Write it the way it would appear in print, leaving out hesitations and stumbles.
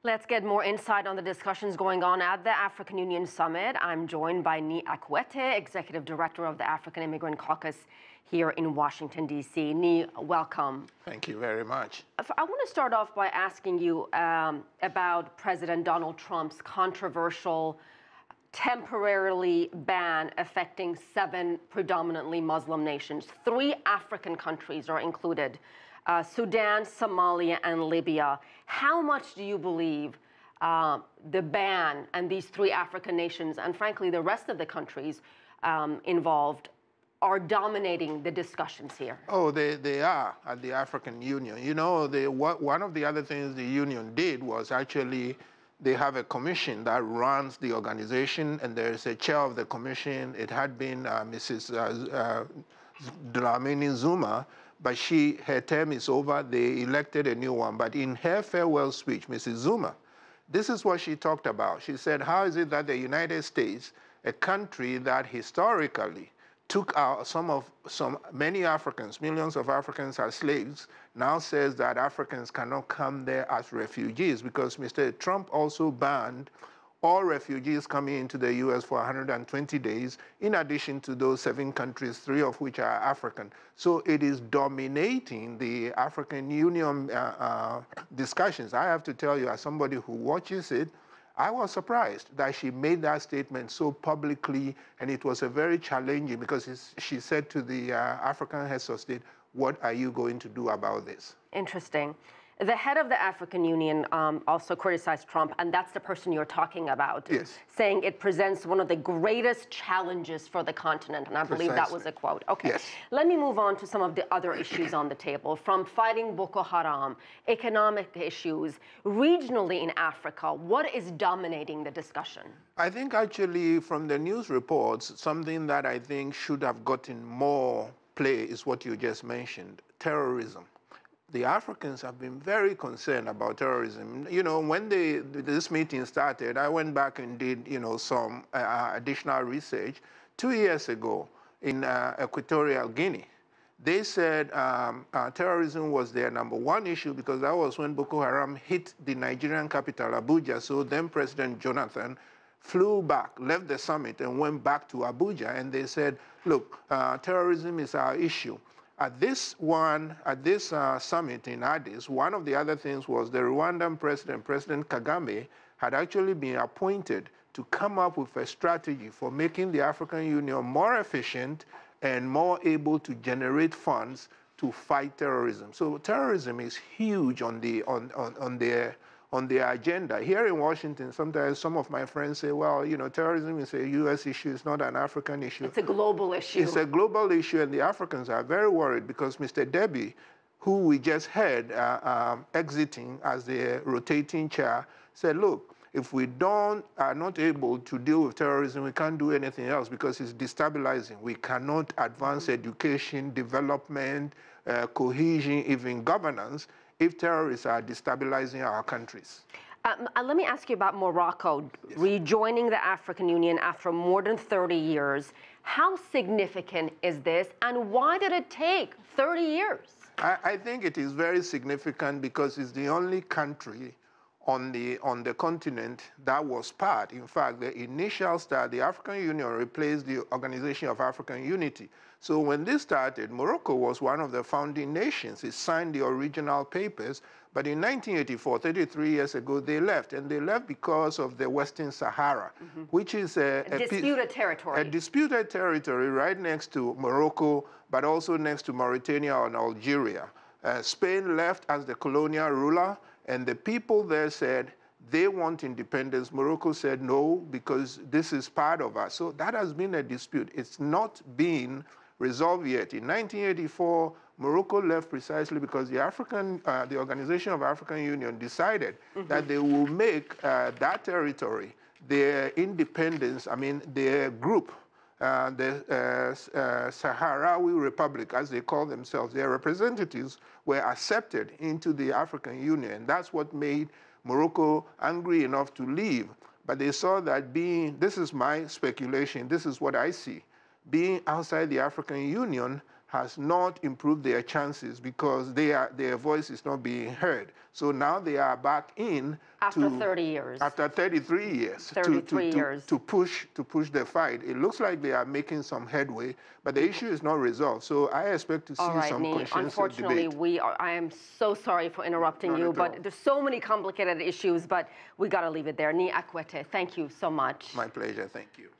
Let's get more insight on the discussions going on at the African Union Summit. I'm joined by Nii Akuetteh, Executive Director of the African Immigrant Caucus here in Washington, D.C. Nii, welcome. Thank you very much. I want to start off by asking you about President Donald Trump's controversial temporarily ban affecting 7 predominantly Muslim nations. 3 African countries are included. Sudan, Somalia, and Libya. How much do you believe the ban and these 3 African nations, and frankly the rest of the countries involved, are dominating the discussions here? Oh, they are at the African Union. You know, one of the other things the union did was actually they have a commission that runs the organization, and there's a chair of the commission. It had been Mrs. Dlamini Zuma, but her term is over. They elected a new one. But in her farewell speech, Mrs. Zuma, this is what she talked about. She said, how is it that the United States, a country that historically took out many Africans, millions of Africans as slaves, now says that Africans cannot come there as refugees, because Mr. Trump also banned all refugees coming into the U.S. for 120 days, in addition to those 7 countries, 3 of which are African. So it is dominating the African Union discussions. I have to tell you, as somebody who watches it, I was surprised that she made that statement so publicly, and it was a very challenging, because she said to the African heads of state, what are you going to do about this? Interesting. The head of the African Union also criticized Trump, and that's the person you're talking about, yes, saying it presents one of the greatest challenges for the continent, and I believe that was a quote. Okay, yes. Let me move on to some of the other issues on the table, from fighting Boko Haram, economic issues, regionally in Africa. What is dominating the discussion? I think actually from the news reports, something that I think should have gotten more play is what you just mentioned, terrorism. The Africans have been very concerned about terrorism. You know, when this meeting started, I went back and did, some additional research. 2 years ago in Equatorial Guinea, they said terrorism was their #1 issue, because that was when Boko Haram hit the Nigerian capital, Abuja. So then President Jonathan flew back, left the summit, and went back to Abuja, and they said, look, terrorism is our issue. At this summit in Addis, one of the other things was the Rwandan president, President Kagame, had actually been appointed to come up with a strategy for making the African Union more efficient and more able to generate funds to fight terrorism. So terrorism is huge on the agenda. Here in Washington, sometimes some of my friends say, well, terrorism is a U.S. issue, it's not an African issue. It's a global issue. It's a global issue, and the Africans are very worried, because Mr. Deby, who we just heard exiting as the rotating chair, said, look, if we are not able to deal with terrorism, we can't do anything else, because it's destabilizing. We cannot advance education, development, cohesion, even governance, if terrorists are destabilizing our countries. Let me ask you about Morocco, yes, rejoining the African Union after more than 30 years. How significant is this, and why did it take 30 years? I think it is very significant, because it's the only country on the continent that was part. In fact, the initial start, the African Union replaced the Organization of African Unity. So when this started, Morocco was one of the founding nations. It signed the original papers, but in 1984, 33 years ago, they left, and they left because of the Western Sahara, which is a disputed territory. A disputed territory right next to Morocco, but also next to Mauritania and Algeria. Spain left as the colonial ruler, and the people there said they want independence. Morocco said no, because this is part of us. So that has been a dispute. It's not been resolved yet. In 1984, Morocco left precisely because the Organization of African Union decided that they will make that territory their independence, their group, the Sahrawi Republic, as they call themselves. Their representatives were accepted into the African Union. That's what made Morocco angry enough to leave. But they saw that this is my speculation, this is what I see, being outside the African Union has not improved their chances because their voice is not being heard. So now they are back in after 30 years. After 33 years. 33 years. To push the fight. It looks like they are making some headway, but the issue is not resolved. So I expect to see some conscientious unfortunately, debate. I am so sorry for interrupting you, but there's so many complicated issues, but we got to leave it there. Nii Akuetteh, thank you so much. My pleasure. Thank you.